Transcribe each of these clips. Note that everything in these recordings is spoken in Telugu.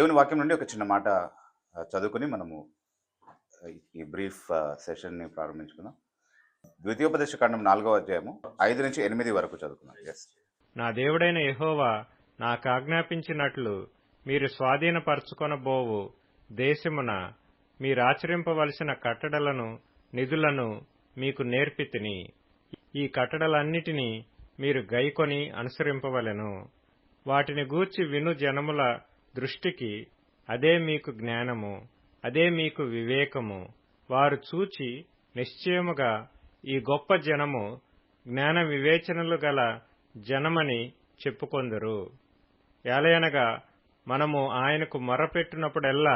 దేవుని వాక్యం నుండి ఒక చిన్న మాట చదువుకొని మనము ఈ బ్రీఫ్ సెషన్‌ని ప్రారంభించుకుందాం. ద్వితీయోపదేశ కాండం 4వ అధ్యాయము 5-8 వరకు చదువుకుందాం. యెస్. నా దేవుడైన యెహోవా నాకాజ్ఞాపించినట్లు మీరు స్వాధీనపరచుకొనబోవు దేశమున మీరాచరింపవలసిన కట్టడలను నిధులను మీకు నేర్పితిని. ఈ కట్టడలన్నిటినీ మీరు గైకొని అనుసరింపవలెను. వాటిని గూర్చి విను జనముల దృష్టికి అదే మీకు జ్ఞానము, అదే మీకు వివేకము. వారు చూచి నిశ్చయముగా ఈ గొప్ప జనము జ్ఞాన వివేచనలు గల జనమని చెప్పుకొందురు. ఏలయనగా మనము ఆయనకు మొర్రపెట్టినప్పుడెల్లా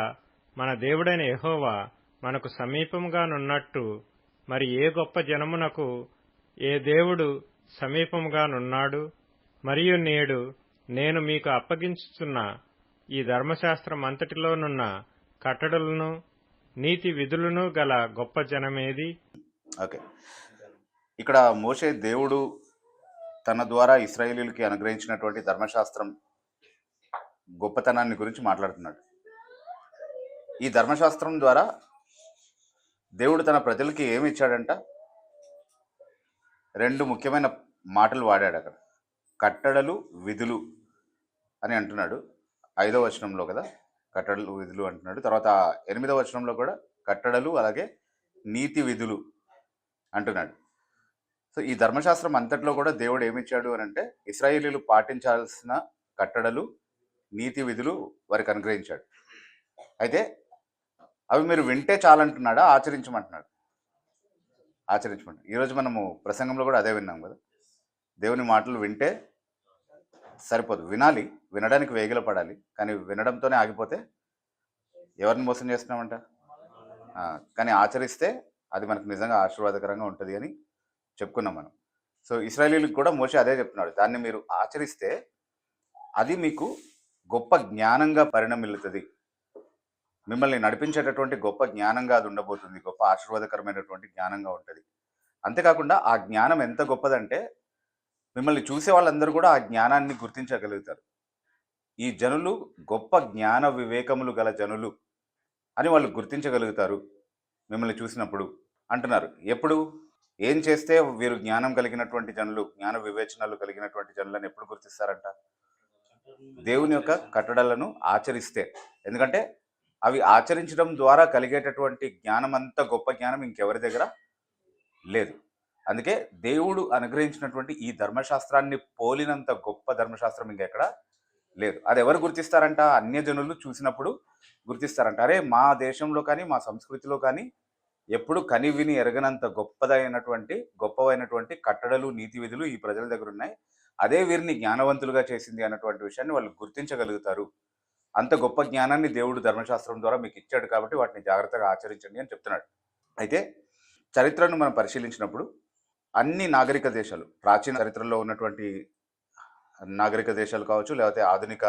మన దేవుడైన యెహోవా మనకు సమీపముగానున్నట్టు మరి ఏ గొప్ప జనమునకు ఏ దేవుడు సమీపముగానున్నాడు? మరియు నేడు నేను మీకు అప్పగించుచున్న ఈ ధర్మశాస్త్రమంతటిలోనున్న కట్టడలను నీతి విధులను గల గొప్ప జనమేది? ఓకే. ఇక్కడ మోషే దేవుడు తన ద్వారా ఇశ్రాయేలీయులకి అనుగ్రహించినటువంటి ధర్మశాస్త్రం గొప్పతనాన్ని గురించి మాట్లాడుతున్నాడు. ఈ ధర్మశాస్త్రం ద్వారా దేవుడు తన ప్రజలకి ఏమి ఇచ్చాడంట? 2 ముఖ్యమైన మాటలు వాడాడు అక్కడ. కట్టడలు, విధులు అని అంటున్నాడు 5వ వచనంలో కదా, కట్టడలు విధులు అంటున్నాడు. తర్వాత 8వ వచనంలో కూడా కట్టడలు అలాగే నీతి విధులు అంటున్నాడు. సో ఈ ధర్మశాస్త్రం అంతట్లో కూడా దేవుడు ఏమిచ్చాడు అని అంటే ఇశ్రాయేలీయులు పాటించాల్సిన కట్టడలు, నీతి విధులు వారికి అనుగ్రహించాడు. అయితే అవి మీరు వింటే చాలంటున్నాడా, ఆచరించమంటున్నాడు? ఆచరించమంటాడు. ఈరోజు మనము ప్రసంగంలో కూడా అదే విన్నాం కదా. దేవుని మాటలు వింటే సరిపోదు, వినాలి, వినడానికి వేగిల పడాలి. కానీ వినడంతోనే ఆగిపోతే ఎవరిని మోసం చేస్తున్నామంట? కానీ ఆచరిస్తే అది మనకు నిజంగా ఆశీర్వాదకరంగా ఉంటుంది అని చెప్పుకున్నాం మనం. సో ఇశ్రాయేలీయులకు కూడా మోషే అదే చెప్తున్నాడు. దాన్ని మీరు ఆచరిస్తే అది మీకు గొప్ప జ్ఞానంగా పరిణమిల్లుతుంది, మిమ్మల్ని నడిపించేటటువంటి గొప్ప జ్ఞానంగా అది ఉండబోతుంది, గొప్ప ఆశీర్వాదకరమైనటువంటి జ్ఞానంగా ఉంటుంది. అంతేకాకుండా ఆ జ్ఞానం ఎంత గొప్పదంటే మిమ్మల్ని చూసే వాళ్ళందరూ కూడా ఆ జ్ఞానాన్ని గుర్తించగలుగుతారు. ఈ జనులు గొప్ప జ్ఞాన వివేకములు గల జనులు అని వాళ్ళు గుర్తించగలుగుతారు మిమ్మల్ని చూసినప్పుడు అంటున్నారు. ఎప్పుడు, ఏం చేస్తే వీరు జ్ఞానం కలిగినటువంటి జనులు, జ్ఞాన వివేచనలు కలిగినటువంటి జనులను ఎప్పుడు గుర్తిస్తారంట? దేవుని యొక్క కట్టడలను ఆచరిస్తే. ఎందుకంటే అవి ఆచరించడం ద్వారా కలిగేటటువంటి జ్ఞానం అంత గొప్ప జ్ఞానం ఇంకెవరి దగ్గర లేదు. అందుకే దేవుడు అనుగ్రహించినటువంటి ఈ ధర్మశాస్త్రాన్ని పోలినంత గొప్ప ధర్మశాస్త్రం ఇంకెక్కడ లేదు. అది ఎవరు గుర్తిస్తారంట? అన్యజనులు చూసినప్పుడు గుర్తిస్తారంట. అరే, మా దేశంలో కానీ మా సంస్కృతిలో కానీ ఎప్పుడు కనివిని ఎరగనంత గొప్పవైనటువంటి కట్టడలు, నీతి విధులు ఈ ప్రజల దగ్గర ఉన్నాయి. అదే వీరిని జ్ఞానవంతులుగా చేసింది అన్నటువంటి విషయాన్ని వాళ్ళు గుర్తించగలుగుతారు. అంత గొప్ప జ్ఞానాన్ని దేవుడు ధర్మశాస్త్రం ద్వారా మీకు ఇచ్చాడు కాబట్టి వాటిని జాగ్రత్తగా ఆచరించండి అని చెప్తున్నాడు. అయితే చరిత్రను మనం పరిశీలించినప్పుడు అన్ని నాగరిక దేశాలు, ప్రాచీన చరిత్రలో ఉన్నటువంటి నాగరిక దేశాలు కావచ్చు, లేకపోతే ఆధునిక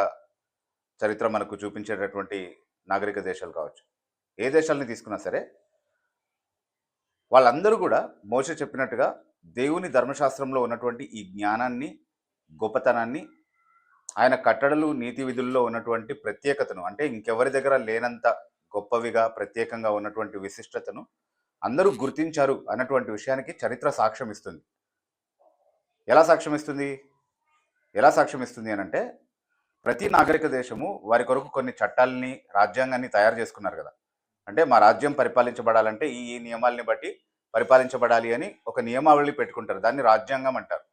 చరిత్ర మనకు చూపించేటటువంటి నాగరిక దేశాలు కావచ్చు, ఏ దేశాలని తీసుకున్నా సరే వాళ్ళందరూ కూడా మోషే చెప్పినట్టుగా దేవుని ధర్మశాస్త్రంలో ఉన్నటువంటి ఈ జ్ఞానాన్ని, గొప్పతనాన్ని, ఆయన కట్టడలు, నీతి విధుల్లో ఉన్నటువంటి ప్రత్యేకతను, అంటే ఇంకెవరి దగ్గర లేనంత గొప్పవిగా ప్రత్యేకంగా ఉన్నటువంటి విశిష్టతను అందరూ గుర్తించారు అన్నటువంటి విషయానికి చరిత్ర సాక్ష్యం ఇస్తుంది. ఎలా సాక్ష్యం ఇస్తుంది అని అంటే ప్రతి నాగరిక దేశము వారి కొరకు కొన్ని చట్టాలని, రాజ్యాంగాన్ని తయారు చేసుకున్నారు కదా. అంటే మా రాజ్యం పరిపాలించబడాలంటే ఈ నియమాలని బట్టి పరిపాలించబడాలి అని ఒక నియమావళి పెట్టుకుంటారు. దాన్ని రాజ్యాంగం అంటారు.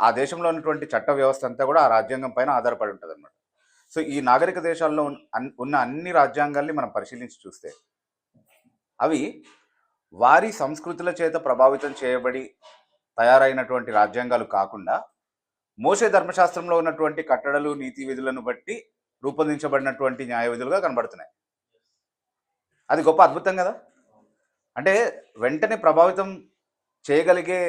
ఆ దేశంలో ఉన్నటువంటి చట్ట వ్యవస్థ అంతా కూడా ఆ రాజ్యాంగం పైన ఆధారపడి ఉంటుంది అన్నమాట. సో ఈ నాగరిక దేశాల్లో ఉన్న అన్ని రాజ్యాంగాల్ని మనం పరిశీలించి చూస్తే అవి వారి సంస్కృతుల చేత ప్రభావితం చేయబడి తయారైనటువంటి రాజ్యాంగాలు కాకుండా మోషే ధర్మశాస్త్రంలో ఉన్నటువంటి కట్టడలు, నీతి విధులను బట్టి రూపొందించబడినటువంటి న్యాయ విధులుగా కనబడుతున్నాయి. అది గొప్ప అద్భుతం కదా. అంటే వెంటనే ప్రభావితం చేయగలిగే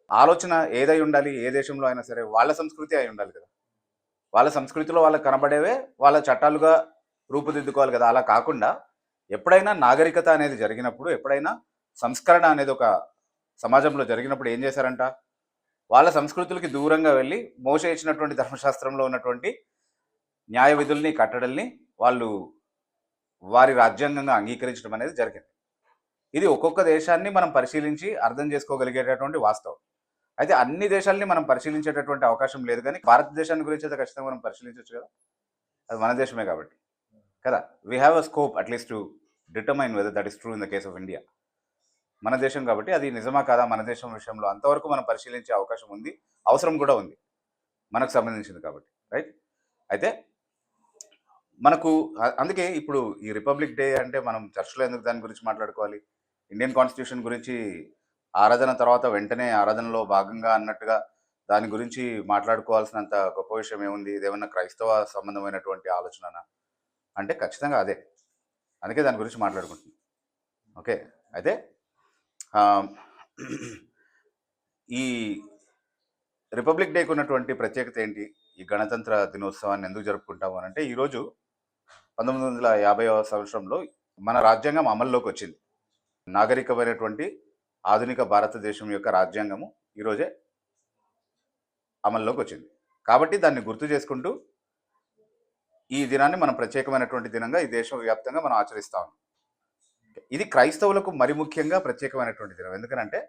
ఆలోచన ఏదై ఉండాలి? ఏ దేశంలో అయినా సరే వాళ్ళ సంస్కృతి అయి ఉండాలి కదా. వాళ్ళ సంస్కృతిలో వాళ్ళకి కనబడేవే వాళ్ళ చట్టాలుగా రూపుదిద్దుకోవాలి కదా. అలా కాకుండా ఎప్పుడైనా నాగరికత అనేది జరిగినప్పుడు, ఎప్పుడైనా సంస్కరణ అనేది ఒక సమాజంలో జరిగినప్పుడు ఏం చేశారంట? వాళ్ళ సంస్కృతులకి దూరంగా వెళ్ళి మోషే ఇచ్చినటువంటి ధర్మశాస్త్రంలో ఉన్నటువంటి న్యాయ విధుల్ని కట్టడల్ని వాళ్ళు వారి రాజ్యాంగంగా అంగీకరించడం అనేది జరిగింది. ఇది ఒక్కొక్క దేశాన్ని మనం పరిశీలించి అర్థం చేసుకోగలిగేటటువంటి వాస్తవం. అయితే అన్ని దేశాలని మనం పరిశీలించేటటువంటి అవకాశం లేదు, కానీ భారతదేశాన్ని గురించి అయితే ఖచ్చితంగా మనం పరిశీలించవచ్చు కదా, అది మన దేశమే కాబట్టి కదా. We have a scope at least to determine weather that is true in the case of India. మన దేశం కాబట్టి అది నిజమా కాదా మన దేశం విషయంలో అంతవరకు మనం పరిశీలించే అవకాశం ఉంది, అవసరం కూడా ఉంది, మనకు సంబంధించింది కాబట్టి, రైట్. అయితే మనకు అందుకే ఇప్పుడు ఈ రిపబ్లిక్ డే అంటే మనం చర్చలో ఎందుకు దాని గురించి మాట్లాడుకోవాలి? ఇండియన్ కాన్స్టిట్యూషన్ గురించి ఆరాధన తర్వాత వెంటనే ఆరాధనలో భాగంగా అన్నట్టుగా దాని గురించి మాట్లాడుకోవాల్సినంత గొప్ప విషయం ఏముంది? ఇదేమన్నా క్రైస్తవ సంబంధమైనటువంటి ఆలోచన అంటే ఖచ్చితంగా అదే. అందుకే దాని గురించి మాట్లాడుకుంటున్నాం. ఓకే. అయితే ఈ రిపబ్లిక్ డేకి ఉన్నటువంటి ప్రత్యేకత ఏంటి? ఈ గణతంత్ర దినోత్సవాన్ని ఎందుకు జరుపుకుంటాము అని అంటే, ఈరోజు 1950వ సంవత్సరంలో మన రాజ్యాంగం అమల్లోకి వచ్చింది. నాగరికమైనటువంటి ఆధునిక భారతదేశం యొక్క రాజ్యాంగము ఈరోజే అమల్లోకి వచ్చింది. కాబట్టి దాన్ని గుర్తు చేసుకుంటూ ఈ దినాన్ని మనం ప్రత్యేకమైనటువంటి దినంగా ఈ దేశం వ్యాప్తంగా మనం ఆచరిస్తాం. ఇది క్రైస్తవులకు మరి ముఖ్యంగా ప్రత్యేకమైనటువంటి దినం. ఎందుకనంటే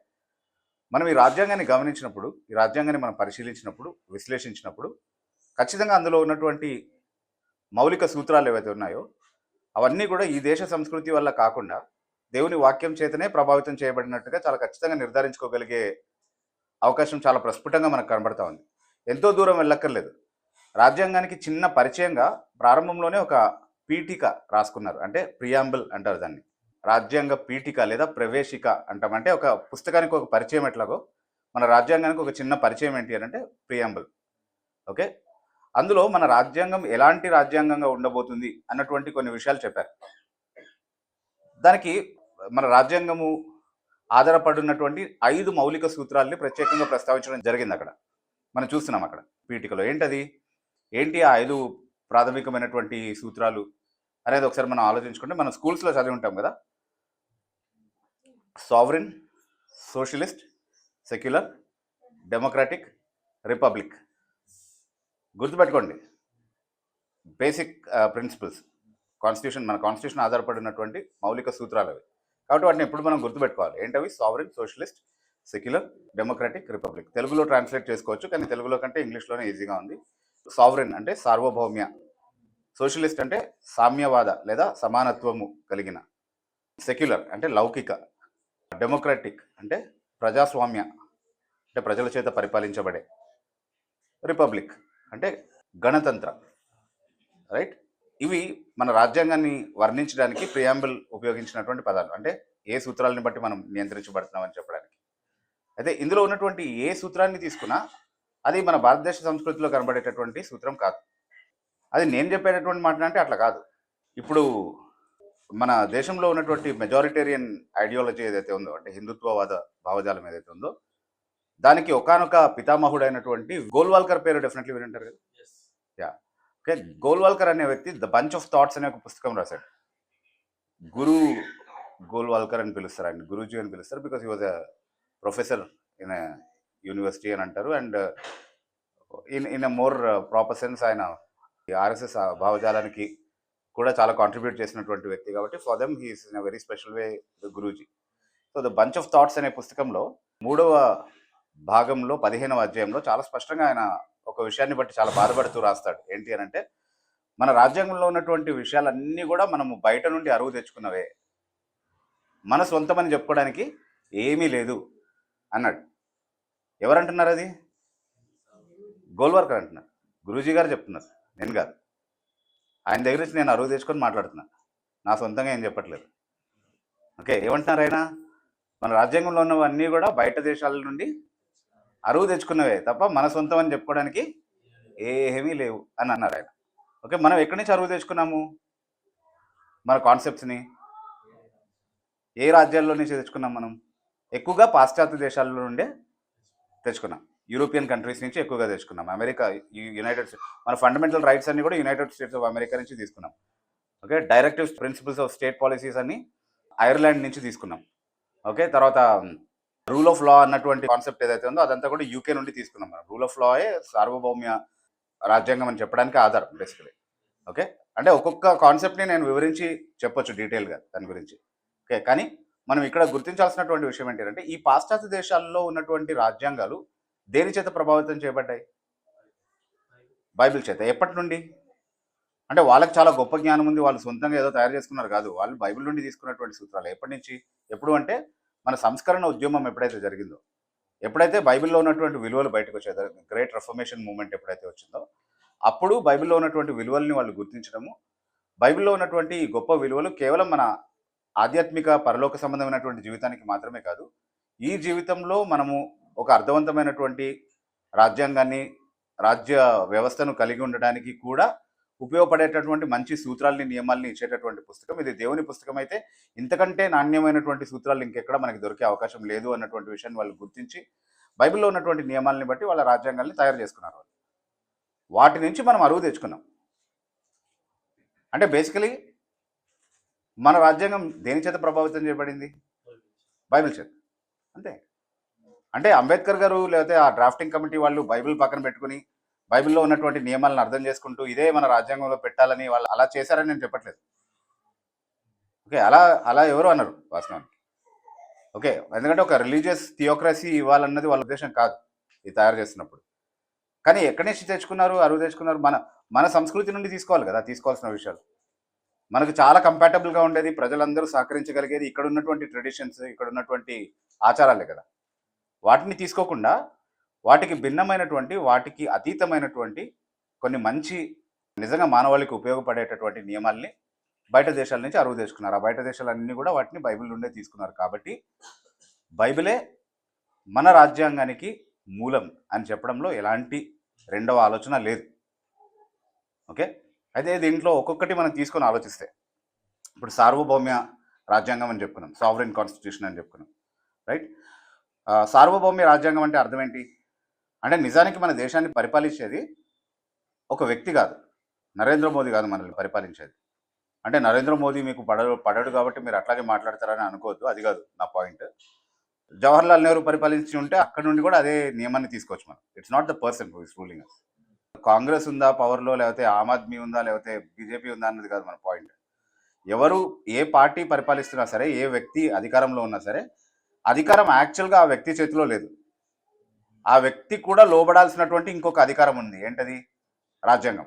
మనం ఈ రాజ్యాంగాన్ని గమనించినప్పుడు, ఈ రాజ్యాంగాన్ని మనం పరిశీలించినప్పుడు, విశ్లేషించినప్పుడు ఖచ్చితంగా అందులో ఉన్నటువంటి మౌలిక సూత్రాలు ఏవైతే ఉన్నాయో అవన్నీ కూడా ఈ దేశ సంస్కృతి వల్ల కాకుండా దేవుని వాక్యం చేతనే ప్రభావితం చేయబడినట్టుగా చాలా ఖచ్చితంగా నిర్ధారించుకోగలిగే అవకాశం చాలా ప్రస్ఫుటంగా మనకు కనబడతా ఉంది. ఎంతో దూరం వెళ్ళక్కర్లేదు. రాజ్యాంగానికి చిన్న పరిచయంగా ప్రారంభంలోనే ఒక పీఠిక రాసుకున్నారు, అంటే ప్రియాంబుల్ అంటారు దాన్ని. రాజ్యాంగ పీఠిక లేదా ప్రవేశిక అంటాం. అంటే ఒక పుస్తకానికి ఒక పరిచయం ఎట్లాగో మన రాజ్యాంగానికి ఒక చిన్న పరిచయం ఏంటి అని అంటే ప్రియాంబుల్. ఓకే. అందులో మన రాజ్యాంగం ఎలాంటి రాజ్యాంగంగా ఉండబోతుంది అన్నటువంటి కొన్ని విషయాలు చెప్పారు. దానికి మన రాజ్యాంగము ఆధారపడినటువంటి 5 మౌలిక సూత్రాల్ని ప్రత్యేకంగా ప్రస్తావించడం జరిగింది. అక్కడ మనం చూస్తున్నాం అక్కడ పీఠికలో ఏంటి ఆ 5 ప్రాథమికమైనటువంటి సూత్రాలు అనేది ఒకసారి మనం ఆలోచించుకుంటే, మనం స్కూల్స్లో చదివి ఉంటాం కదా. Sovereign, socialist, secular, democratic, republic. గుర్తుపెట్టుకోండి, బేసిక్ ప్రిన్సిపల్స్. మన కాన్స్టిట్యూషన్ ఆధారపడినటువంటి మౌలిక సూత్రాలు అవి. కాబట్టి వాటిని ఎప్పుడు మనం గుర్తుపెట్టుకోవాలి. ఏంటవి? Sovereign, socialist, secular, democratic, republic. తెలుగులో ట్రాన్స్లేట్ చేసుకోవచ్చు, కానీ తెలుగులో కంటే ఇంగ్లీష్లోనే ఈజీగా ఉంది. సావరిన్ అంటే సార్వభౌమ్య, సోషలిస్ట్ అంటే సామ్యవాద లేదా సమానత్వము కలిగిన, సెక్యులర్ అంటే లౌకిక, డెమోక్రాటిక్ అంటే ప్రజాస్వామ్య అంటే ప్రజల చేత పరిపాలించబడే, రిపబ్లిక్ అంటే గణతంత్ర, రైట్. ఇవి మన రాజ్యాంగాన్ని వర్ణించడానికి ప్రియాంబుల్ ఉపయోగించినటువంటి పదాలు, అంటే ఏ సూత్రాలని బట్టి మనం నియంత్రించబడుతున్నామని చెప్పడానికి. అయితే ఇందులో ఉన్నటువంటి ఏ సూత్రాన్ని తీసుకున్నా అది మన భారతదేశ సంస్కృతిలో కనబడేటటువంటి సూత్రం కాదు. అది నేను చెప్పేటటువంటి మాట అంటే అట్లా కాదు. ఇప్పుడు మన దేశంలో ఉన్నటువంటి మెజారిటేరియన్ ఐడియాలజీ ఏదైతే ఉందో, అంటే హిందుత్వవాద భావజాలం ఏదైతే ఉందో, దానికి ఒకానొక పితామహుడైనటువంటి గోల్వాల్కర్ పేరు డెఫినెట్లీ వింటారు కదా. యా. ఓకే. గోల్వాల్కర్ అనే వ్యక్తి ద బంచ్ ఆఫ్ థాట్స్ అనే ఒక పుస్తకం రాశాడు. గురు గోల్వాల్కర్ అని పిలుస్తారు ఆయన, గురూజీ అని పిలుస్తారు, because he was a professor in university అని అంటారు. And in a more proper sense ఆయన ఆర్ఎస్ఎస్ భావజాలానికి కూడా చాలా కాంట్రిబ్యూట్ చేసినటువంటి వ్యక్తి. కాబట్టి for them he's in a very special way the Guruji. So the bunch of thoughts అనే పుస్తకంలో 3వ భాగంలో 15వ అధ్యాయంలో చాలా స్పష్టంగా ఆయన ఒక విషయాన్ని బట్టి చాలా బాధపడుతూ రాస్తాడు. ఏంటి అని అంటే, మన రాజ్యాంగంలో ఉన్నటువంటి విషయాలన్నీ కూడా మనము బయట నుండి అరువు తెచ్చుకున్నవే, మన సొంతమని చెప్పుకోవడానికి ఏమీ లేదు అన్నాడు. ఎవరంటున్నారు అది? గోల్వాల్కర్ అంటున్నారు. గురూజీ గారు చెప్తున్నారు, నేను కాదు. ఆయన దగ్గర నుంచి నేను అరువు తెచ్చుకొని మాట్లాడుతున్నాను, నా సొంతంగా ఏం చెప్పట్లేదు. ఓకే. ఏమంటున్నారు ఆయన? మన రాజ్యాంగంలో ఉన్నవన్నీ కూడా బయట దేశాల నుండి అరువు తెచ్చుకున్నవే తప్ప మన సొంతం అని చెప్పుకోవడానికి ఏమీ లేవు అని అన్నారు ఆయన. ఓకే. మనం ఎక్కడి నుంచి అరువు తెచ్చుకున్నాము? మన కాన్సెప్ట్స్ని ఏ రాజ్యాల్లో నుంచి తెచ్చుకున్నాం? మనం ఎక్కువగా పాశ్చాత్య దేశాల నుండే తెచ్చుకున్నాం. యూరోపియన్ కంట్రీస్ నుంచి ఎక్కువగా తెచ్చుకున్నాం. అమెరికా, యునైటెడ్ స్టేట్స్, మన ఫండమెంటల్ రైట్స్ అన్ని కూడా యునైటెడ్ స్టేట్స్ ఆఫ్ అమెరికా నుంచి తీసుకున్నాం. Okay. Directive principles of state policies అన్ని ఐర్లాండ్ నుంచి తీసుకున్నాం. ఓకే. తర్వాత రూల్ ఆఫ్ లా అన్నటువంటి కాన్సెప్ట్ ఏదైతే ఉందో అదంతా కూడా యూకే నుండి తీసుకున్నాం. మనం రూల్ ఆఫ్ లాయే సార్వభౌమ్య రాజ్యాంగం అని చెప్పడానికి ఆధారం బేసికలీ. ఓకే, అంటే ఒక్కొక్క కాన్సెప్ట్ని నేను వివరించి చెప్పొచ్చు డీటెయిల్గా దాని గురించి. ఓకే, కానీ మనం ఇక్కడ గుర్తించాల్సినటువంటి విషయం ఏంటంటే ఈ పాశ్చాత్య దేశాల్లో ఉన్నటువంటి రాజ్యాంగాలు దేని చేత ప్రభావితం చేయబడ్డాయి? బైబిల్ చేత. ఎప్పటి నుండి? అంటే వాళ్ళకి చాలా గొప్ప జ్ఞానం ఉంది, వాళ్ళు సొంతంగా ఏదో తయారు చేసుకున్నారు కాదు, వాళ్ళు బైబిల్ నుండి తీసుకున్నటువంటి సూత్రాలు. ఎప్పటి నుంచి? ఎప్పుడు అంటే మన సంస్కరణ ఉద్యమం ఎప్పుడైతే జరిగిందో, ఎప్పుడైతే బైబిల్లో ఉన్నటువంటి విలువలు బయటకు వచ్చాయో, గ్రేట్ రిఫర్మేషన్ మూవ్మెంట్ ఎప్పుడైతే వచ్చిందో, అప్పుడు బైబిల్లో ఉన్నటువంటి విలువల్ని వాళ్ళు గుర్తించడము, బైబిల్లో ఉన్నటువంటి ఈ గొప్ప విలువలు కేవలం మన ఆధ్యాత్మిక పరలోక సంబంధమైనటువంటి జీవితానికి మాత్రమే కాదు, ఈ జీవితంలో మనము ఒక అర్థవంతమైనటువంటి రాజ్యాంగాన్ని, రాజ్య వ్యవస్థను కలిగి ఉండడానికి కూడా ఉపయోగపడేటటువంటి మంచి సూత్రాలని, నియమాల్ని ఇచ్చేటటువంటి పుస్తకం ఇది. దేవుని పుస్తకం అయితే ఇంతకంటే నాణ్యమైనటువంటి సూత్రాలు ఇంకెక్కడ మనకి దొరికే అవకాశం లేదు అన్నటువంటి విషయాన్ని వాళ్ళు గుర్తించి బైబిల్లో ఉన్నటువంటి నియమాలని బట్టి వాళ్ళ రాజ్యాంగాల్ని తయారు చేసుకున్నారు వాళ్ళు. వాటి నుంచి మనం అరువు తెచ్చుకున్నాం. అంటే బేసికలీ మన రాజ్యాంగం దేని చేత ప్రభావితం చేయబడింది? బైబిల్ చేత. అంతే. అంటే అంబేద్కర్ గారు లేకపోతే ఆ డ్రాఫ్టింగ్ కమిటీ వాళ్ళు బైబిల్ పక్కన పెట్టుకుని బైబిల్లో ఉన్నటువంటి నియమాలను అర్థం చేసుకుంటూ ఇదే మన రాజ్యాంగంలో పెట్టాలని వాళ్ళు అలా చేశారని నేను చెప్పట్లేదు. ఓకే, అలా అలా ఎవరు అన్నారు వాస్తవానికి. ఓకే, ఎందుకంటే ఒక రిలీజియస్ థియోక్రసీ ఇవ్వాలన్నది వాళ్ళ ఉద్దేశం కాదు ఇది తయారు చేస్తున్నప్పుడు. కానీ ఎక్కడి నుంచి తెచ్చుకున్నారు, అరువు తెచ్చుకున్నారు? మన సంస్కృతి నుండి తీసుకోవాలి కదా తీసుకోవాల్సిన విషయాలు. మనకు చాలా కంపాటబుల్గా ఉండేది, ప్రజలందరూ సహకరించగలిగేది ఇక్కడ ఉన్నటువంటి ట్రెడిషన్స్, ఇక్కడ ఉన్నటువంటి ఆచారాలే కదా. వాటిని తీసుకోకుండా వాటికి భిన్నమైనటువంటి, వాటికి అతీతమైనటువంటి కొన్ని మంచి నిజంగా మానవాళికి ఉపయోగపడేటటువంటి నియమాల్ని బయట దేశాల నుంచి అరువు తెచ్చుకున్నారు. ఆ బయట దేశాలన్నీ కూడా వాటిని బైబిల్ నుండే తీసుకున్నారు. కాబట్టి బైబిలే మన రాజ్యాంగానికి మూలం అని చెప్పడంలో ఎలాంటి రెండవ ఆలోచన లేదు. ఓకే, అయితే దీంట్లో ఒక్కొక్కటి మనం తీసుకొని ఆలోచిస్తే, ఇప్పుడు సార్వభౌమ్య రాజ్యాంగం అని చెప్పుకున్నాం, సావరెన్ కాన్స్టిట్యూషన్ అని చెప్పుకున్నాం, రైట్? సార్వభౌమ్య రాజ్యాంగం అంటే అర్థం ఏంటి? అంటే నిజానికి మన దేశాన్ని పరిపాలించేది ఒక వ్యక్తి కాదు, నరేంద్ర మోదీ కాదు మనల్ని పరిపాలించేది. అంటే నరేంద్ర మోదీ మీకు పడడు కాబట్టి మీరు అట్లాగే మాట్లాడతారని అనుకోవద్దు, అది కాదు నా పాయింట్. జవహర్లాల్ నెహ్రూ పరిపాలించి ఉంటే అక్కడ నుండి కూడా అదే నియమాన్ని తీసుకోవచ్చు మనం. It's not the person who is ruling us. Congress ఉందా పవర్లో, లేకపోతే ఆమ్ ఆద్మీ ఉందా, లేకపోతే బీజేపీ ఉందా అన్నది కాదు మన పాయింట్. ఎవరు ఏ పార్టీ పరిపాలిస్తున్నా సరే, ఏ వ్యక్తి అధికారంలో ఉన్నా సరే, అధికారం యాక్చువల్గా ఆ వ్యక్తి చేతిలో లేదు. ఆ వ్యక్తి కూడా లోబడాల్సినటువంటి ఇంకొక అధికారం ఉంది, ఏంటది? రాజ్యాంగం.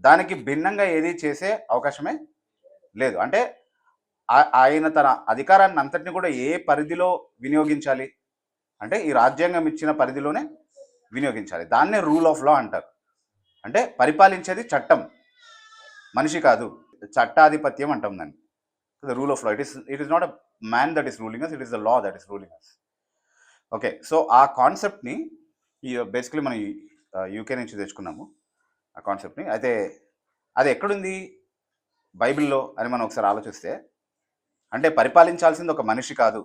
దానికి భిన్నంగా ఏది చేసే అవకాశమే లేదు. అంటే ఆయన తన అధికారాన్ని అంతటిని కూడా ఏ పరిధిలో వినియోగించాలి అంటే ఈ రాజ్యాంగం ఇచ్చిన పరిధిలోనే వినియోగించాలి. దాన్నే రూల్ ఆఫ్ లా అంటారు. అంటే పరిపాలించేది చట్టం, మనిషి కాదు. చట్టాధిపత్యం అంటాం దాన్ని. The rule of law. It is not a man that is ruling us, it is the law that is ruling us. Okay, so ఆ కాన్సెప్ట్ని బేసికలీ మనం యూకే నుంచి తెచ్చుకున్నాము ఆ కాన్సెప్ట్ని. అయితే అది ఎక్కడుంది బైబిల్లో అని మనం ఒకసారి ఆలోచిస్తే, అంటే పరిపాలించాల్సింది ఒక మనిషి కాదు,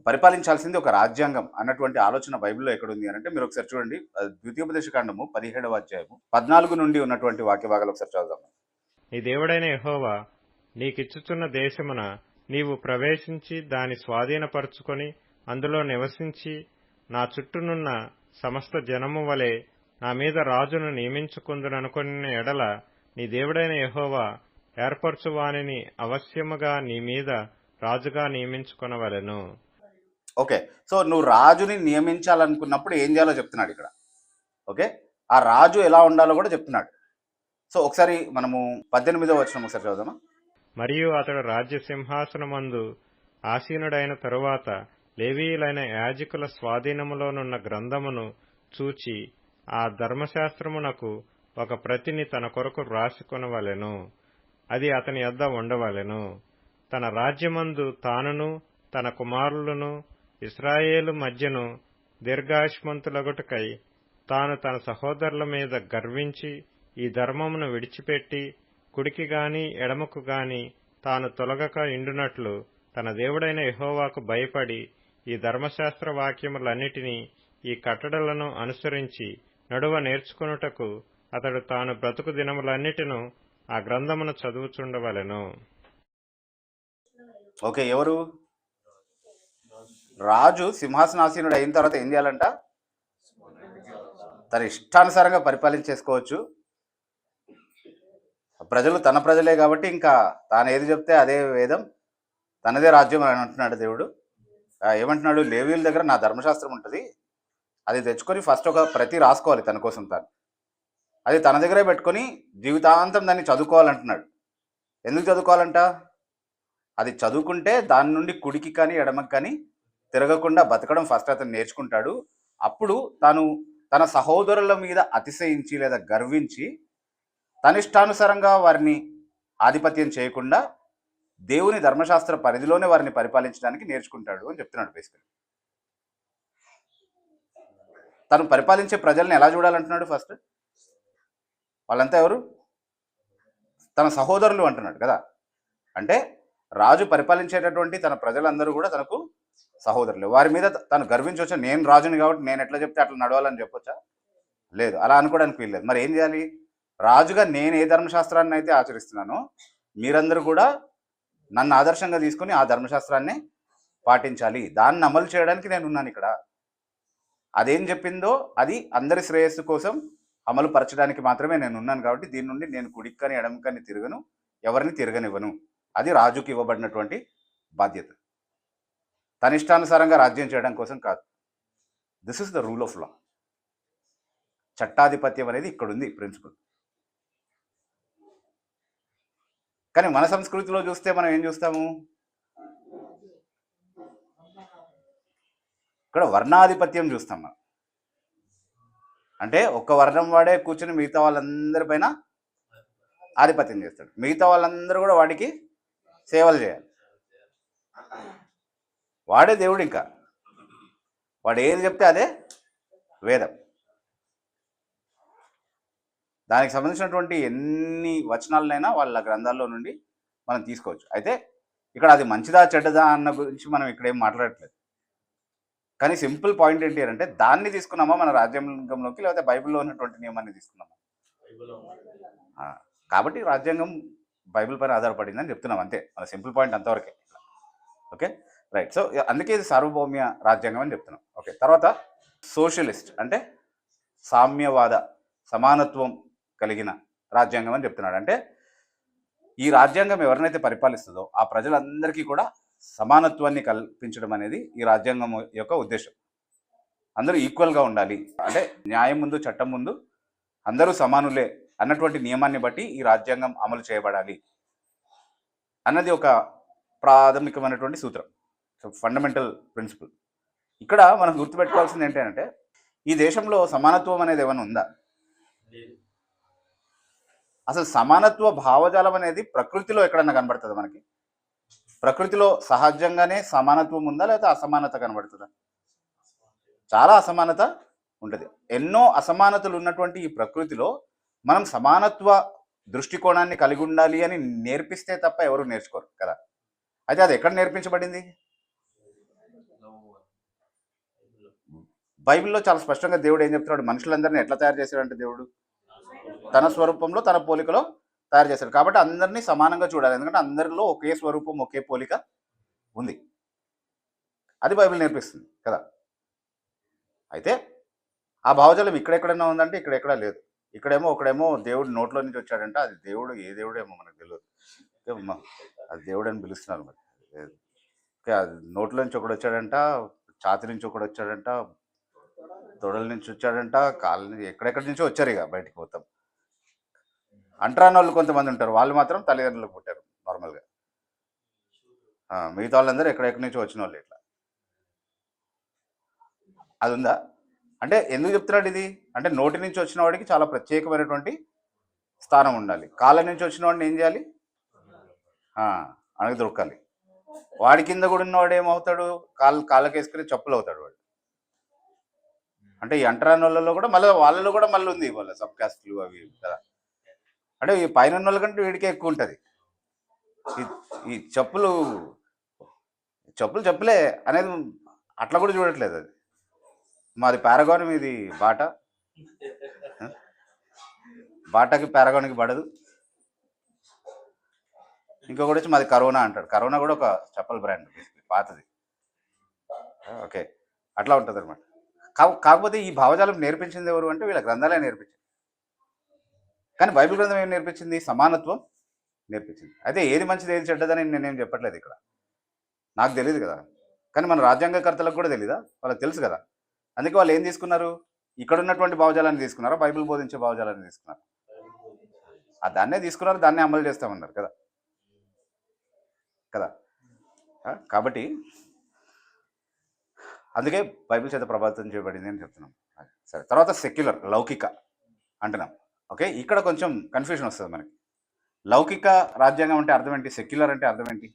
పరిపాలించాల్సింది ఒక రాజ్యాంగం అన్నటువంటి ఆలోచన బైబిల్లో ఎక్కడుంది అని అంటే మీరు ఒకసారి చూడండి. ద్వితీయోపదేశకాండము 17వ అధ్యాయము 14 నుండి ఉన్నటువంటి వాక్య భాగాలు ఒకసారి చదువుదాం. నీ దేవుడైన యెహోవా నీకిచ్చుచున్న దేశమున నీవు ప్రవేశించి దాని స్వాధీనపరుచుకొని అందులో నివసించి నా చుట్టూనున్న సమస్త జనము వలె నా మీద రాజును నియమించుకుందుననుకొనిన ఎడల నీ దేవుడైన యెహోవా ఏర్పరచువానిని అవశ్యముగా నీ మీద రాజుగా నియమించుకొనవలెను. ఓకే, సో నువ్వు రాజుని నియమించాలనుకున్నప్పుడు ఏం చేయాలో చెప్తున్నాడు ఇక్కడ. ఓకే, ఆ రాజు ఎలా ఉండాలో కూడా చెప్తున్నాడు. సో ఒకసారి మనము 18వ వచనం ఒకసారి చదువుదామా. మరియు అతడు రాజ్య సింహాసనమందు ఆసీనుడైన తరువాత లేవీయులైన యాజకుల స్వాధీనములోనున్న గ్రంథమును చూచి ఆ ధర్మశాస్త్రమునకు ఒక ప్రతిని తన కొరకు వ్రాసుకొనవలెను. అది అతని యొద్ద ఉండవలెను. తన రాజ్యమందు తానును తన కుమారులను ఇశ్రాయేలు మధ్యను దీర్ఘాయుష్మంతులగుటకై తాను తన సహోదరుల మీద గర్వించి ఈ ధర్మమును విడిచిపెట్టి కుడికి గాని ఎడమకు గాని తాను తొలగక ఇండునట్లు తన దేవుడైన యెహోవాకు భయపడి ఈ ధర్మశాస్త్ర వాక్యములన్నిటినీ ఈ కట్టడలను అనుసరించి నడువ నేర్చుకొనుటకు అతడు తాను బ్రతుకు దినములన్నిటిను ఆ గ్రంథమును చదువుచుండవలెను. ఓకే, ఎవరు? రాజు సింహాసనాసీనుడు అయిన తర్వాత ఏం చేయాలంట? తన ఇష్టానుసారంగా పరిపాలించేసుకోవచ్చు, ప్రజలు తన ప్రజలే కాబట్టి ఇంకా తాను ఏది చెప్తే అదే వేదం, తనదే రాజ్యం అని అంటున్నాడు దేవుడు. ఏమంటున్నాడు, లేవీయుల దగ్గర నా ధర్మశాస్త్రం ఉంటుంది, అది తెచ్చుకొని ఫస్ట్ ఒక ప్రతి రాసుకోవాలి తన కోసం తాను, అది తన దగ్గరే పెట్టుకొని జీవితాంతం దాన్ని చదువుకోవాలంటున్నాడు. ఎందుకు చదువుకోవాలంట? అది చదువుకుంటే దాని నుండి కుడికి కానీ ఎడమకి కానీ తిరగకుండా బతకడం ఫస్ట్ అతను నేర్చుకుంటాడు. అప్పుడు తాను తన సహోదరుల మీద అతిశయించి లేదా గర్వించి తనిష్టానుసారంగా వారిని ఆధిపత్యం చేయకుండా దేవుని ధర్మశాస్త్ర పరిధిలోనే వారిని పరిపాలించడానికి నేర్చుకుంటాడు అని చెప్తున్నాడు. బేసికలీ తను పరిపాలించే ప్రజల్ని ఎలా చూడాలంటున్నాడు? ఫస్ట్ వాళ్ళంతా ఎవరు? తన సహోదరులు అంటున్నాడు కదా. అంటే రాజు పరిపాలించేటటువంటి తన ప్రజలందరూ కూడా తనకు సహోదరులు. వారి మీద తను గర్వించవచ్చా? నేను రాజుని కాబట్టి నేను ఎట్లా చెప్తే అట్లా నడవాలని చెప్పొచ్చా? లేదు, అలా అనుకోవడానికి వీల్లేదు. మరి ఏం చేయాలి? రాజుగా నేను ఏ ధర్మశాస్త్రాన్ని అయితే ఆచరిస్తున్నానో మీరందరూ కూడా నన్ను ఆదర్శంగా తీసుకొని ఆ ధర్మశాస్త్రాన్ని పాటించాలి, దాన్ని అమలు చేయడానికి నేను ఉన్నాను ఇక్కడ. అదేం చెప్పిందో అది అందరి శ్రేయస్సు కోసం అమలు పరచడానికి మాత్రమే నేను ఉన్నాను కాబట్టి దీని నుండి నేను కుడిక్కని ఎడమకని తిరగను, ఎవరిని తిరగనివ్వను. అది రాజుకి ఇవ్వబడినటువంటి బాధ్యత. తన ఇష్టానుసారంగా రాజ్యం చేయడం కోసం కాదు. This is the rule of law. చట్టాధిపత్యం అనేది ఇక్కడ ఉంది ప్రిన్సిపల్. కానీ మన సంస్కృతిలో చూస్తే మనం ఏం చూస్తాము? ఇక్కడ వర్ణాధిపత్యం చూస్తాం మనం. అంటే ఒక్క వర్ణం వాడే కూర్చొని మిగతా వాళ్ళందరి పైన ఆధిపత్యం చేస్తాడు, మిగతా వాళ్ళందరూ కూడా వాడికి సేవలు చేయాలి. వాడే దేవుడు, ఇంకా వాడు ఏది చెప్తే అదే వేదం. దానికి సంబంధించినటువంటి ఎన్ని వచనాలనైనా వాళ్ళ గ్రంథాల్లో నుండి మనం తీసుకోవచ్చు. అయితే ఇక్కడ అది మంచిదా చెడ్డదా అన్న గురించి మనం ఇక్కడ ఏం మాట్లాడట్లేదు. కానీ సింపుల్ పాయింట్ ఏంటి అంటే దాన్ని తీసుకున్నామా మన రాజ్యాంగంలోకి, లేకపోతే బైబిల్లో ఉన్నటువంటి నియమాన్ని తీసుకున్నామా? కాబట్టి రాజ్యాంగం బైబిల్ పైన ఆధారపడిందని చెప్తున్నాం, అంతే. మన సింపుల్ పాయింట్ అంతవరకే. Okay, right. సో అందుకే ఇది సార్వభౌమ్య రాజ్యాంగం అని చెప్తున్నాం. ఓకే, తర్వాత సోషలిస్ట్ అంటే సామ్యవాద, సమానత్వం కలిగిన రాజ్యాంగం అని చెప్తున్నాడు. అంటే ఈ రాజ్యాంగం ఎవరినైతే పరిపాలిస్తుందో ఆ ప్రజలందరికీ కూడా సమానత్వాన్ని కల్పించడం అనేది ఈ రాజ్యాంగం యొక్క ఉద్దేశం. అందరూ ఈక్వల్గా ఉండాలి, అంటే న్యాయం ముందు చట్టం ముందు అందరూ సమానులే అన్నటువంటి నియమాన్ని బట్టి ఈ రాజ్యాంగం అమలు చేయబడాలి అన్నది ఒక ప్రాథమికమైనటువంటి సూత్రం, ఫండమెంటల్ ప్రిన్సిపల్. ఇక్కడ మనం గుర్తుపెట్టుకోవాల్సింది ఏంటంటే ఈ దేశంలో సమానత్వం అనేది ఏమైనా ఉందా? అసలు సమానత్వ భావజాలం అనేది ప్రకృతిలో ఎక్కడన్నా కనబడుతుందా మనకి? ప్రకృతిలో సహజంగానే సమానత్వం ఉందా, లేకపోతే అసమానత కనబడుతుందా? చాలా అసమానత ఉంటుంది. ఎన్నో అసమానతలు ఉన్నటువంటి ఈ ప్రకృతిలో మనం సమానత్వ దృష్టికోణాన్ని కలిగి ఉండాలి అని నేర్పిస్తే తప్ప ఎవరు నేర్చుకోరు కదా. అయితే అది ఎక్కడ నేర్పించబడింది? బైబిల్లో చాలా స్పష్టంగా దేవుడు ఏం చెప్తున్నాడు? మనుషులందరినీ ఎట్లా తయారు చేశాడంటే దేవుడు తన స్వరూపంలో తన పోలికలో తయారు చేశాడు. కాబట్టి అందరినీ సమానంగా చూడాలి, ఎందుకంటే అందరిలో ఒకే స్వరూపం ఒకే పోలిక ఉంది. అది బైబిల్ నేర్పిస్తుంది కదా. అయితే ఆ భావజాలం ఇక్కడెక్కడైనా ఉందంటే ఇక్కడెక్కడా లేదు. ఇక్కడేమో ఒకడేమో దేవుడు నోట్లో నుంచి వచ్చాడంట, అది దేవుడు ఏ దేవుడేమో మనకు తెలియదు. అది దేవుడు అని పిలుస్తున్నారు మరి. ఓకే, అది నోట్లో నుంచి ఒకడు వచ్చాడంట, ఛాతి నుంచి ఒకడు వచ్చాడంట, తొడల నుంచి వచ్చాడంట, కాళ్ళ నుంచి ఎక్కడెక్కడి నుంచో వచ్చారు. ఇక బయటికి మొత్తం అంటరాని వాళ్ళు కొంతమంది ఉంటారు, వాళ్ళు మాత్రం తల్లిదండ్రులకు పుట్టారు నార్మల్గా. మిగతా వాళ్ళందరూ ఎక్కడెక్కడి నుంచో వచ్చిన వాళ్ళు. ఇట్లా అది ఉందా? అంటే ఎందుకు చెప్తున్నాడు ఇది? అంటే నోటి నుంచి వచ్చిన వాడికి చాలా ప్రత్యేకమైనటువంటి స్థానం ఉండాలి. కాళ్ళ నుంచి వచ్చిన వాడిని ఏం చేయాలి? అణగ దొరకాలి. వాడి కింద కూడా ఉన్నవాడు ఏమవుతాడు? కాళ్ళకి వేసుకుని చెప్పులు అవుతాడు వాడు. అంటే ఈ అంటరాని వాళ్ళలో కూడా మళ్ళీ వాళ్ళలో కూడా మళ్ళీ ఉంది వాళ్ళ సబ్ కాస్ట్లు అవి కదా. అంటే ఈ పైన ఉన్న వాళ్ళ కంటే వీడికే ఎక్కువ ఉంటుంది. ఈ చెప్పులే అనేది అట్లా కూడా చూడట్లేదు. అది మాది పారగాన్, మీది బాటాకి పారగాన్కి పడదు. ఇంకొకటి వచ్చి మాది కరోనా అంటాడు. కరోనా కూడా ఒక చెప్పల్ బ్రాండ్, పాతది. ఓకే, అట్లా ఉంటుంది అనమాట. కాకపోతే ఈ భావజాలం నేర్పించింది ఎవరు అంటే వీళ్ళ గ్రంథాలే నేర్పించింది. కానీ బైబిల్ గ్రంథం ఏం నేర్పించింది? సమానత్వం నేర్పించింది. అయితే ఏది మంచిది ఏది చెడ్డదని నేనేం చెప్పట్లేదు ఇక్కడ, నాకు తెలియదు కదా. కానీ మన రాజ్యాంగకర్తలకు కూడా తెలీదా? వాళ్ళకి తెలుసు కదా. అందుకే వాళ్ళు ఏం తీసుకున్నారు? ఇక్కడ ఉన్నటువంటి భావజాలాన్ని తీసుకున్నారా, బైబిల్ బోధించే భావజాలాన్ని తీసుకున్నారు? దాన్నే తీసుకున్నారు, దాన్నే అమలు చేస్తామన్నారు కదా కదా. కాబట్టి అందుకే బైబిల్ చేత ప్రభావితం చేయబడింది అని చెప్తున్నాం. సరే, తర్వాత సెక్యులర్, లౌకిక అంటున్నాం. ఓకే, ఇక్కడ కొంచెం కన్ఫ్యూజన్ వస్తుంది మనకి. లౌకిక రాజ్యాంగం అంటే అర్థం ఏంటి? సెక్యులర్ అంటే అర్థం ఏంటి?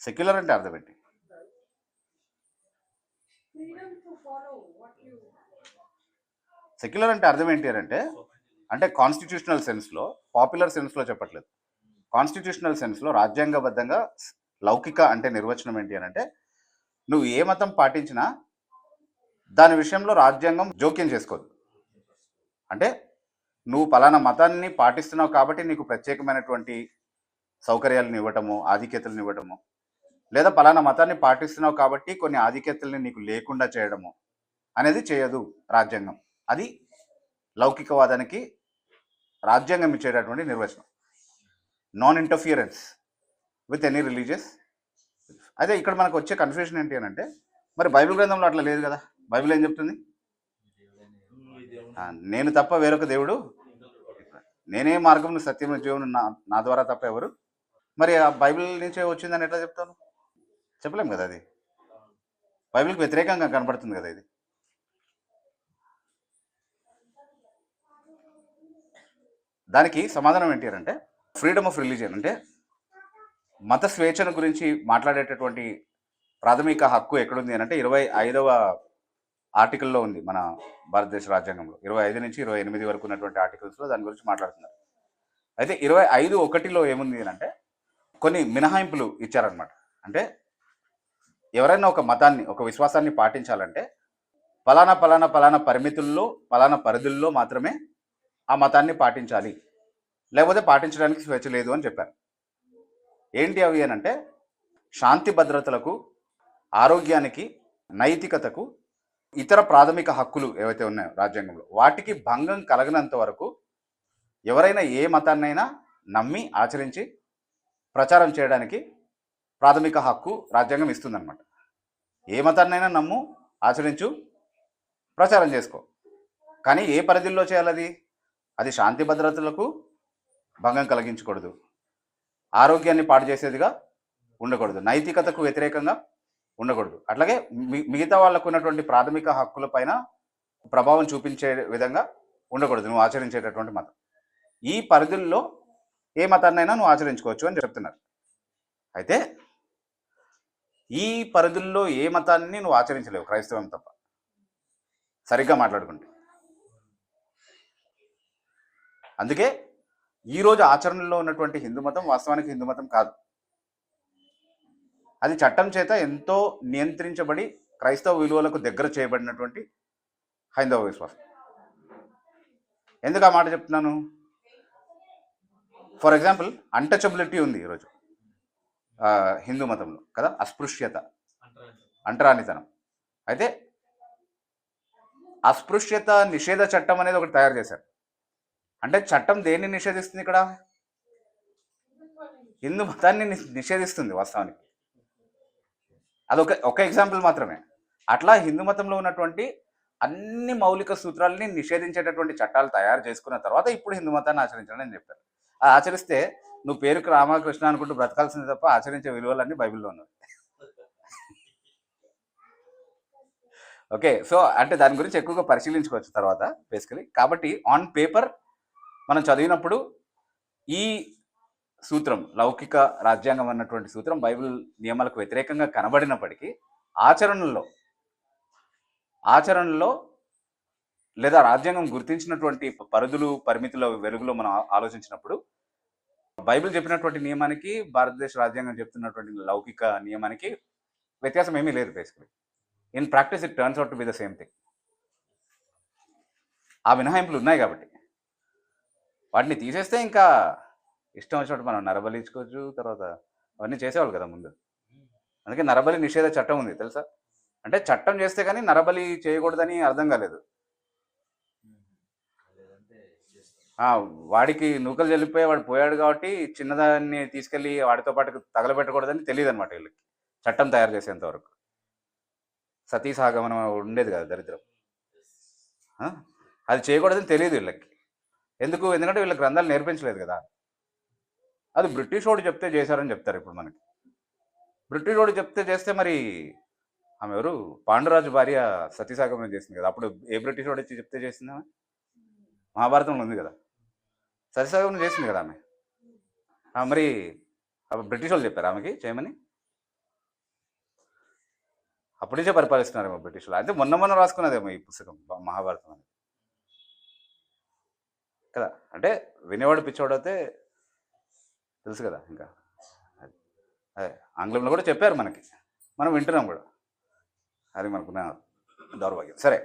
సెక్యులర్ అంటే అర్థం ఏంటి? సెక్యులర్ అంటే అర్థం ఏంటి అంటే, అంటే కాన్స్టిట్యూషనల్ సెన్స్లో, పాపులర్ సెన్స్లో చెప్పట్లేదు. కాన్స్టిట్యూషనల్ సెన్స్లో రాజ్యాంగబద్ధంగా లౌకిక అంటే నిర్వచనం ఏంటి అని అంటే, నువ్వు ఏ మతం పాటించినా దాని విషయంలో రాజ్యాంగం జోక్యం చేసుకోదు. అంటే నువ్వు పలానా మతాన్ని పాటిస్తున్నావు కాబట్టి నీకు ప్రత్యేకమైనటువంటి సౌకర్యాలను ఇవ్వటము, ఆధిక్యతలను ఇవ్వటము, లేదా పలానా మతాన్ని పాటిస్తున్నావు కాబట్టి కొన్ని ఆధిక్యతల్ని నీకు లేకుండా చేయడము అనేది చేయదు రాజ్యాంగం. అది లౌకికవాదానికి రాజ్యాంగం ఇచ్చేటటువంటి నిర్వచనం. Non interference with any religious. అయితే ఇక్కడ మనకు వచ్చే కన్ఫ్యూజన్ ఏంటి అని అంటే, మరి బైబిల్ గ్రంథంలో అట్లా లేదు కదా. బైబిల్ ఏం చెప్తుంది? నేను తప్ప వేరొక దేవుడు, నేనే మార్గం సత్యం జీవనం, నా ద్వారా తప్ప ఎవరు. మరి ఆ బైబిల్ నుంచే వచ్చిందని ఎట్లా చెప్తాను? చెప్పలేం కదా. అది బైబిల్కి వ్యతిరేకంగా కనబడుతుంది కదా ఇది. దానికి సమాధానం ఏంటి అంటే, ఫ్రీడమ్ ఆఫ్ రిలీజియన్ అంటే మత స్వేచ్ఛను గురించి మాట్లాడేటటువంటి ప్రాథమిక హక్కు ఎక్కడుంది అని అంటే 25వ ఆర్టికల్లో ఉంది మన భారతదేశ రాజ్యాంగంలో. 25 నుంచి 28 వరకు ఉన్నటువంటి ఆర్టికల్స్లో దాని గురించి మాట్లాడుతున్నారు. అయితే 25(1)లో ఏముంది అని అంటే, కొన్ని మినహాయింపులు ఇచ్చారనమాట. అంటే ఎవరైనా ఒక మతాన్ని, ఒక విశ్వాసాన్ని పాటించాలంటే పలానా పలానా పలానా పరిమితుల్లో, పలానా పరిధుల్లో మాత్రమే ఆ మతాన్ని పాటించాలి, లేకపోతే పాటించడానికి స్వేచ్ఛ లేదు అని చెప్పారు. ఏంటి అవి అని అంటే, శాంతి భద్రతలకు, ఆరోగ్యానికి, నైతికతకు, ఇతర ప్రాథమిక హక్కులు ఏవైతే ఉన్నాయో రాజ్యాంగంలో, వాటికి భంగం కలగనంత వరకు ఎవరైనా ఏ మతాన్నైనా నమ్మి ఆచరించి ప్రచారం చేయడానికి ప్రాథమిక హక్కు రాజ్యాంగం ఇస్తుందన్నమాట. ఏ మతాన్నైనా నమ్ము, ఆచరించు, ప్రచారం చేసుకో. కానీ ఏ పరిధిలో చేయాలి? అది శాంతి భద్రతలకు భంగం కలిగించకూడదు, ఆరోగ్యాన్ని పాడు చేసేదిగా ఉండకూడదు, నైతికతకు వ్యతిరేకంగా ఉండకూడదు. అట్లాగే మిగతా వాళ్ళకు ఉన్నటువంటి ప్రాథమిక హక్కుల పైన ప్రభావం చూపించే విధంగా ఉండకూడదు నువ్వు ఆచరించేటటువంటి మతం. ఈ పరిధుల్లో ఏ మతాన్నైనా నువ్వు ఆచరించుకోవచ్చు అని చెప్తున్నారు. అయితే ఈ పరిధుల్లో ఏ మతాన్ని నువ్వు ఆచరించలేవు, క్రైస్తవం తప్ప, సరిగ్గా మాట్లాడుకుంటే. అందుకే ఈరోజు ఆచరణలో ఉన్నటువంటి హిందూ మతం వాస్తవానికి హిందూ మతం కాదు. అది చట్టం చేత ఎంతో నియంత్రించబడి క్రైస్తవ విలువలకు దగ్గర చేయబడినటువంటి హైందవ విశ్వాసం. ఎందుకు ఆ మాట చెప్తున్నాను? ఫర్ ఎగ్జాంపుల్, అన్టచబిలిటీ ఉంది ఈరోజు హిందూ మతంలో కదా, అస్పృశ్యత, అంటరానితనం. అయితే అస్పృశ్యత నిషేధ చట్టం అనేది ఒకటి తయారు చేశారు. అంటే చట్టం దేన్ని నిషేధిస్తుంది? ఇక్కడ హిందూ మతాన్ని నిషేధిస్తుంది వాస్తవానికి. ఒక ఎగ్జాంపుల్ మాత్రమే. అట్లా హిందూ మతంలో ఉన్నటువంటి అన్ని మౌలిక సూత్రాలని నిషేధించేటటువంటి చట్టాలు తయారు చేసుకున్న తర్వాత ఇప్పుడు హిందూ మతాన్ని ఆచరించాలని అని చెప్పారు. ఆచరిస్తే నువ్వు పేరుకు రామకృష్ణ అనుకుంటూ బ్రతకాల్సింది తప్ప ఆచరించే విలువలన్నీ బైబిల్లో ఉన్నాయి. ఓకే, సో అంటే దాని గురించి ఎక్కువగా పరిశీలించుకోవచ్చు తర్వాత బేసికలీ. కాబట్టి ఆన్ పేపర్ మనం చదివినప్పుడు ఈ సూత్రం, లౌకిక రాజ్యాంగం అన్నటువంటి సూత్రం బైబిల్ నియమాలకు వ్యతిరేకంగా కనబడినప్పటికీ ఆచరణలో లేదా రాజ్యాంగం గుర్తించినటువంటి పరిధులు, పరిమితుల వెలుగులో మనం ఆలోచించినప్పుడు బైబిల్ చెప్పినటువంటి నియమానికి, భారతదేశ రాజ్యాంగం చెప్తున్నటువంటి లౌకిక నియమానికి వ్యత్యాసం ఏమీ లేదు. Basically in practice it turns out to be the same thing. ఆ మినహాయింపులు ఉన్నాయి కాబట్టి వాటిని తీసేస్తే ఇంకా ఇష్టం వచ్చినట్టు మనం నరబలి ఇచ్చుకోవచ్చు, తర్వాత అవన్నీ చేసేవాళ్ళు కదా ముందు. అందుకే నరబలి నిషేధ చట్టం ఉంది తెలుసా? అంటే చట్టం చేస్తే కానీ నరబలి చేయకూడదని అర్థం కాలేదు. ఆ, వాడికి నూకలు చెల్లిపోయి వాడు పోయాడు కాబట్టి చిన్నదాన్ని తీసుకెళ్ళి వాడితో పాటు తగలబెట్టకూడదని తెలియదు అనమాట వీళ్ళకి, చట్టం తయారు చేసేంత వరకు. సతీ సహగమనం ఉండేది కదా దరిద్రం. ఆ, అది చేయకూడదని తెలియదు వీళ్ళకి. ఎందుకు? ఎందుకంటే వీళ్ళకి గ్రంథాలు నేర్పించలేదు కదా. అది బ్రిటిష్ వాడు చెప్తే చేశారని చెప్తారు ఇప్పుడు మనకి. బ్రిటిష్ వాడు చెప్తే చేస్తే మరి ఆమె ఎవరు, పాండురాజు భార్య సతీసాగమనం చేసింది కదా, అప్పుడు ఏ బ్రిటిష్ వాడు వచ్చి చెప్తే చేసింది? ఆమె మహాభారతంలో ఉంది కదా, సతీసాగమనం చేసింది కదా ఆమె. మరి బ్రిటిష్ వాళ్ళు చెప్పారు ఆమెకి చేయమని? అప్పటి నుంచే పరిపాలిస్తున్నారేమో బ్రిటిష్ వాళ్ళు. అయితే మొన్న రాసుకున్నదేమో ఈ పుస్తకం మహాభారతం అని కదా. అంటే వినేవాడు పిచ్చోడు అయితే తెలుసు కదా. ఇంకా అదే ఆంగ్లంలో కూడా చెప్పారు మనకి, మనం వింటున్నాం కూడా. అది మనకున్న దౌర్భాగ్యం. సరే,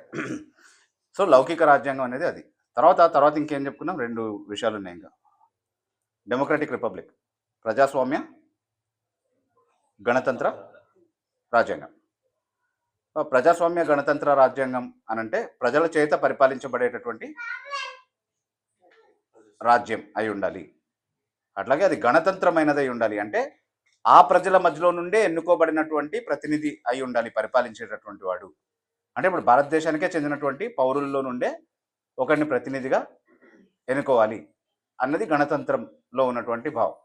సో లౌకిక రాజ్యాంగం అనేది అది. తర్వాత ఇంకేం చెప్పుకున్నాం? 2 విషయాలు ఉన్నాయి ఇంకా. డెమోక్రటిక్ రిపబ్లిక్, ప్రజాస్వామ్య గణతంత్ర రాజ్యాంగం. ప్రజాస్వామ్య గణతంత్ర రాజ్యాంగం అనంటే ప్రజల చేత పరిపాలించబడేటటువంటి రాజ్యం అయి ఉండాలి. అట్లాగే అది గణతంత్రమైనదై ఉండాలి. అంటే ఆ ప్రజల మధ్యలో నుండే ఎన్నుకోబడినటువంటి ప్రతినిధి అయి ఉండాలి పరిపాలించేటటువంటి వాడు. అంటే ఇప్పుడు భారతదేశానికే చెందినటువంటి పౌరుల్లో నుండే ఒకరిని ప్రతినిధిగా ఎన్నుకోవాలి అన్నది గణతంత్రంలో ఉన్నటువంటి భావం.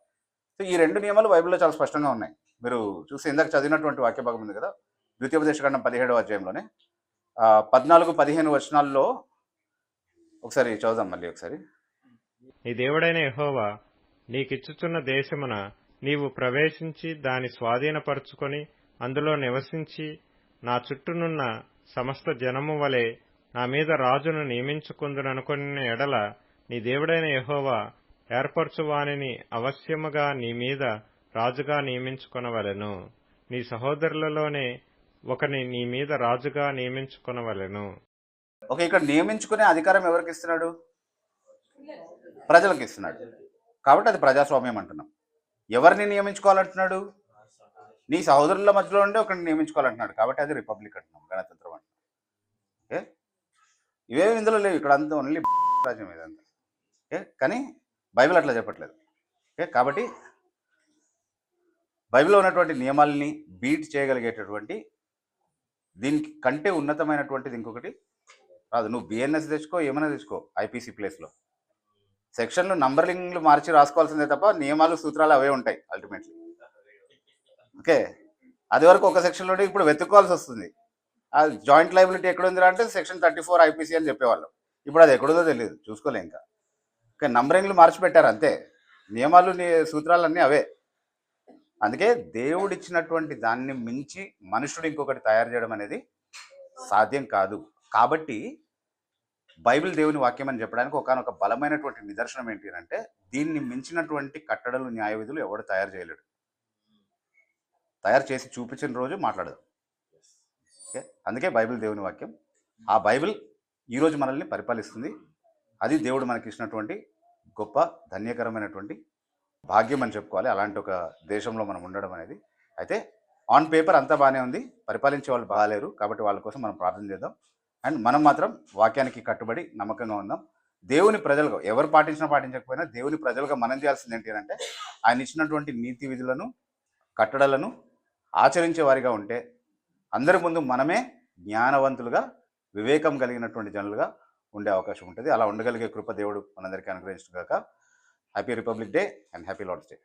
సో ఈ 2 నియమాలు బైబిల్లో చాలా స్పష్టంగా ఉన్నాయి. మీరు చూసి ఇందాక చదివినటువంటి వాక్య భాగం ఉంది కదా, ద్వితీయోపదేశకాండం 17వ అధ్యాయంలోనే 14-15 వచనాల్లో ఒకసారి చదువుదాం మళ్ళీ ఒకసారి. నీ దేవుడైన యెహోవా నీకిచ్చుచున్న దేశమున నీవు ప్రవేశించి దాని స్వాధీనపరుచుకొని అందులో నివసించి నా చుట్టూనున్న సమస్త జనము వలె నా మీద రాజును నియమించుకుందుననుకొనిన ఎడల నీ దేవుడైన యెహోవా ఏర్పరచువానిని అవశ్యముగా నీ మీద రాజుగా నియమించుకొనవలెను. నీ సహోదరులలోనే ఒకని నీ మీద రాజుగా నియమించుకొనవలెను. ఓకే, ఇక్కడ నియమించుకునే అధికారం ఎవరికి ఇస్తున్నాడు? ప్రజలకు ఇస్తున్నాడు. కాబట్టి అది ప్రజాస్వామ్యం అంటున్నాం. ఎవరిని నియమించుకోవాలంటున్నాడు? నీ సహోదరుల మధ్యలో ఉండే ఒకరిని నియమించుకోవాలంటున్నాడు. కాబట్టి అది రిపబ్లిక్ అంటున్నాం, గణతంత్రం అంటున్నాం. ఓకే, ఇవేమి ఇందులో లేవు. ఇక్కడ అంతా ఓన్లీ రాజ్యం ఇదంతా. ఓకే, కానీ బైబిల్ అట్లా చెప్పట్లేదు. ఓకే, కాబట్టి బైబిల్లో ఉన్నటువంటి నియమాలని బీట్ చేయగలిగేటటువంటి దీనికి కంటే ఉన్నతమైనటువంటిది ఇంకొకటి రాదు. నువ్వు బిఎన్ఎస్ తెచ్చుకో, ఏమైనా తెచ్చుకో, ఐపీసీ ప్లేస్లో సెక్షన్లు నంబరింగ్లు మార్చి రాసుకోవాల్సిందే తప్ప నియమాలు సూత్రాలు అవే ఉంటాయి అల్టిమేట్లీ. ఓకే, అది వరకు ఒక సెక్షన్లో ఇప్పుడు వెతుక్కోవాల్సి వస్తుంది. ఆ జాయింట్ లైబిలిటీ ఎక్కడుందిరా అంటే సెక్షన్ 34 ఐపీసీ అని చెప్పేవాళ్ళం. ఇప్పుడు అది ఎక్కడుందో తెలియదు, చూసుకోలే ఇంకా. ఓకే, నంబరింగ్లు మార్చి పెట్టారు అంతే, నియమాలు సూత్రాలన్నీ అవే. అందుకే దేవుడిచ్చినటువంటి దాన్ని మించి మనుషుడు ఇంకొకటి తయారు చేయడం అనేది సాధ్యం కాదు. కాబట్టి బైబిల్ దేవుని వాక్యం అని చెప్పడానికి ఒకనొక బలమైనటువంటి నిదర్శనం ఏంటి అంటే, దీన్ని మించినటువంటి కట్టడలు న్యాయ విధులు ఎవడు తయారు చేయలేడు. తయారు చేసి చూపించిన రోజు మాట్లాడదు. ఓకే, అందుకే బైబిల్ దేవుని వాక్యం. ఆ బైబిల్ ఈరోజు మనల్ని పరిపాలిస్తుంది. అది దేవుడు మనకి ఇచ్చినటువంటి గొప్ప ధన్యకరమైనటువంటి భాగ్యం అని చెప్పుకోవాలి, అలాంటి ఒక దేశంలో మనం ఉండడం అనేది. అయితే ఆన్ పేపర్ అంతా బాగానే ఉంది, పరిపాలించే వాళ్ళు బాగాలేరు. కాబట్టి వాళ్ళ కోసం మనం ప్రార్థన చేద్దాం. అండ్ మనం మాత్రం వాక్యానికి కట్టుబడి నమ్మకంగా ఉందాం. దేవుని ప్రజలుగా ఎవరు పాటించినా పాటించకపోయినా దేవుని ప్రజలుగా మనం చేయాల్సింది ఏంటి అంటే, ఆయన ఇచ్చినటువంటి నీతి విధులను కట్టడలను ఆచరించే వారిగా ఉంటే అందరి ముందు మనమే జ్ఞానవంతులుగా వివేకం కలిగినటువంటి జనులుగా ఉండే అవకాశం ఉంటుంది. అలా ఉండగలిగే కృప దేవుడు మనందరికీ అనుగ్రహించుగాక. Happy republic day and happy lord's day.